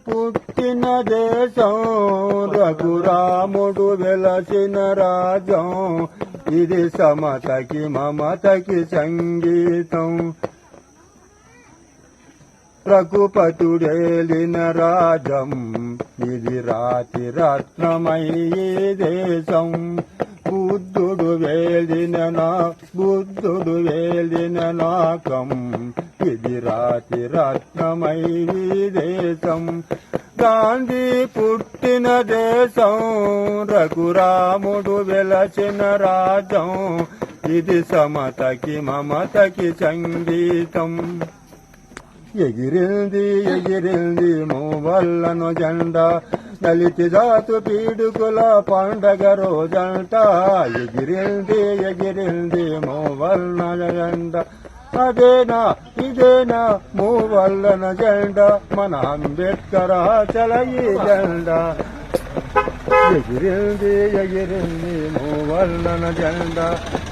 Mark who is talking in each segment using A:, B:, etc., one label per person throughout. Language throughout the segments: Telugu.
A: పుట్టిన దేశం రఘురాముడు వెలసిన రాజం ఇది సమతకి మమతకి సంగీతం రఘుపతుడేలిన రాజం ఇది రాతి రత్నమై దేశం బుద్ధుడు వేలిన నాకం ఇది రాతి రత్నమై దేశం గాంధీ పుట్టిన దేశం రఘురాముడు వెలసిన రాజం ఇది సమతకి మమతకి సంగీతం ఎగిరింది మూవళ్ళను జెండా దళిత జాతు పీడుకుల పండగ రోజంట ఎగిరింది మూవళ్ళన జెండా అదేనా ఇదేనా మూవళ్ళన జెండా మన అంబేద్కర్ చలయి జెండా ఎగిరింది మూవళ్ళన జెండా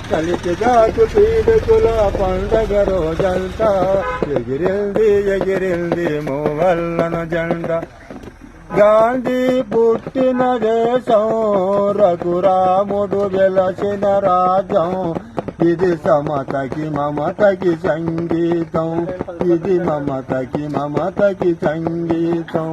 A: దళిత జాతు పీడుకుల పండగ రోజంతా ఎగిరింది మూవళ్ళన జెండా గాంధీ పుట్టిన దేశం రఘురాముడు వెలసిన రాజం ఇది సమతకి మమతకి సంగీతం ఇది మమతకి సంగీతం